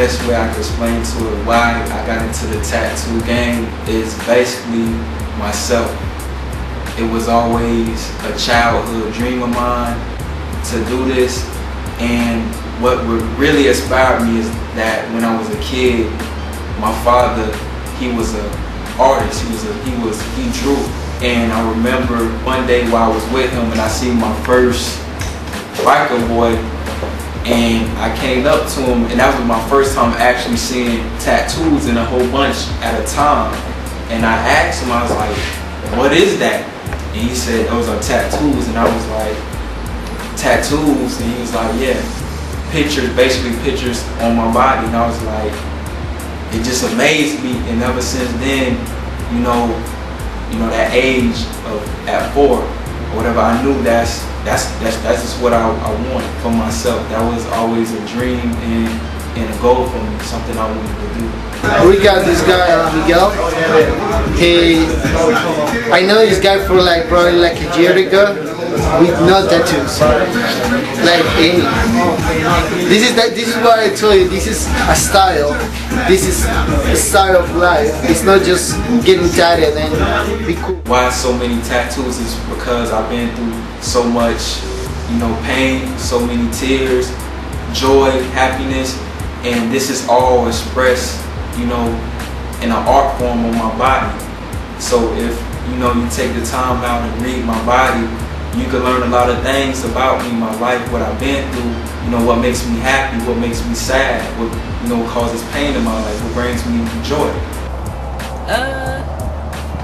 best way I can explain to it why I got into the tattoo game is basically myself. It was always a childhood dream of mine to do this, and what would really inspire me is that when I was a kid, my father, he was an artist. He drew, and I remember one day while I was with him and I seen my first biker boy, and I came up to him, and that was my first time actually seeing tattoos in a whole bunch at a time. And I asked him, I was like, "What is that?" And he said, "Those are tattoos." And I was like, "Tattoos?" And he was like, "Yeah, pictures, basically pictures on my body." And I was like, it just amazed me. And ever since then, you know that age of at 4 or whatever, I knew that's just what I wanted for myself. That was always a dream and a goal for me, something I wanted to do. We got this guy, Miguel. I know this guy for probably a year ago with no tattoos, like any. This is what I told you. This is a style. This is a style of life. It's not just getting tatted and be cool. Why so many tattoos is because I've been through so much, pain, so many tears, joy, happiness, and this is all expressed, in an art form on my body. So if you take the time out and read my body, you can learn a lot of things about me, my life, what I've been through, what makes me happy, what makes me sad, what causes pain in my life, what brings me joy.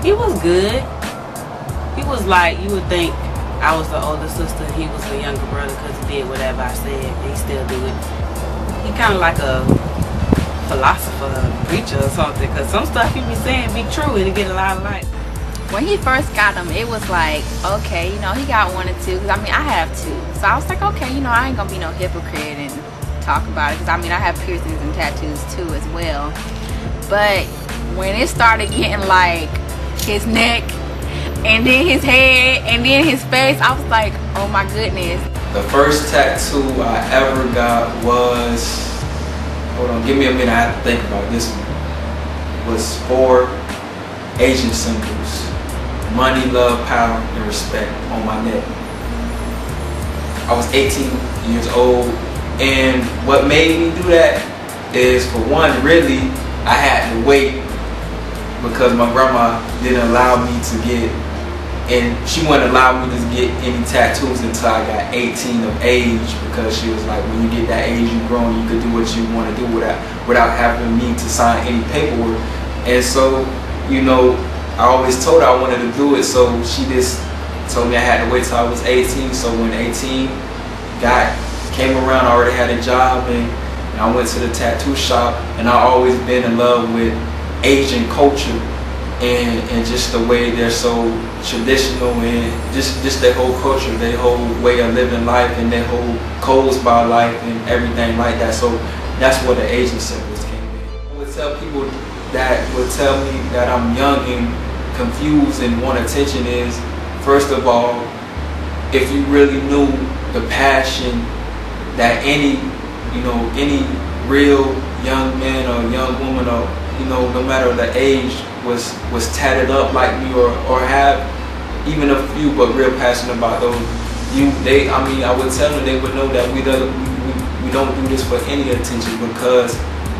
He was good. He was like, you would think I was the older sister, he was the younger brother because he did whatever I said, and he still do it. He kind of like a philosopher, preacher or something, because some stuff he be saying be true and it get a lot of light. When he first got him, it was like, okay, he got 1 or 2, because I have 2. So I was like, okay, I ain't gonna be no hypocrite and talk about it, because I have piercings and tattoos too as well. But when it started getting like his neck and then his head and then his face, I was like, oh my goodness. The first tattoo I ever got was, hold on, give me a minute, I have to think about this one, was 4 Asian symbols: money, love, power, and respect on my neck. I was 18 years old, and what made me do that is, for one, really, I had to wait because my grandma didn't allow me to get, and she wouldn't allow me to get any tattoos until I got 18 of age, because she was like, when you get that age, you're grown, you could do what you want to do without having me to sign any paperwork. And so, I always told her I wanted to do it, so she just told me I had to wait till I was 18. So when 18 came around, I already had a job, and I went to the tattoo shop, and I always been in love with Asian culture and just the way they're so traditional, and just their whole culture, their whole way of living life, and their whole codes by life and everything like that. So that's where the Asian symbols came in. I would tell people that would tell me that I'm young and confused and want attention is, first of all, if you really knew the passion that any real young man or young woman, or no matter the age, was tatted up like me, or have even a few, but real passionate about those, I would tell them, they would know that we don't do this for any attention, because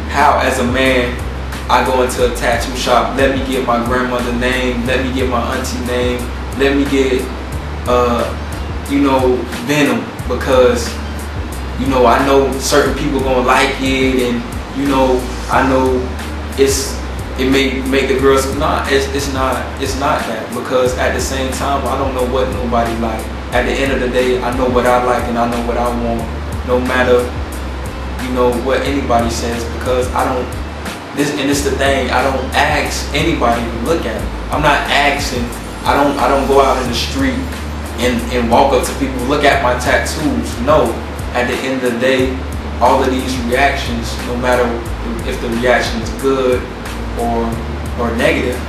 how, as a man, I go into a tattoo shop, let me get my grandmother name, let me get my auntie name, let me get Venom, because I know certain people gonna like it, and I know it may make the girls, it's not that, because at the same time, I don't know what nobody like. At the end of the day, I know what I like and I know what I want, no matter what anybody says, because this is the thing, I don't ask anybody to look at it. I'm not asking, I don't go out in the street and walk up to people, look at my tattoos. No, at the end of the day, all of these reactions, no matter if the reaction is good or negative,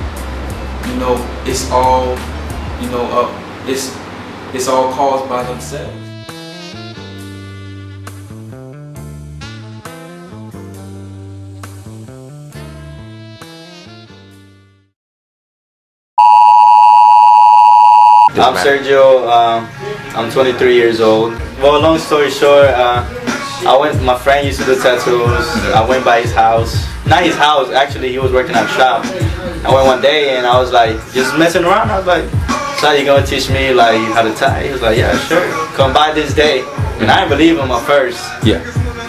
it's all it's all caused by themselves. I'm Sergio. I'm 23 years old. Well, long story short, my friend used to do tattoos. I went by his house. Not his house, actually, he was working at a shop. I went one day and I was like, just messing around. I was like, so you gonna teach me like how to tie? He was like, yeah, sure. Come by this day. And I didn't believe him at first. Yeah.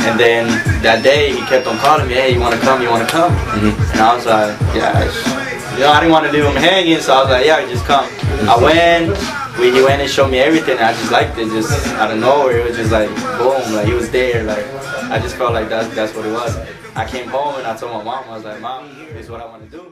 And then that day he kept on calling me, hey, you wanna come, you wanna come? And I was like, yeah. You know, I didn't want to leave him hanging, so I was like, yeah, just come. I went, he went and showed me everything, and I just liked it, just out of nowhere. It was just like, boom, like he was there, like, I just felt like that's what it was. I came home and I told my mom, I was like, Mom, this is what I want to do.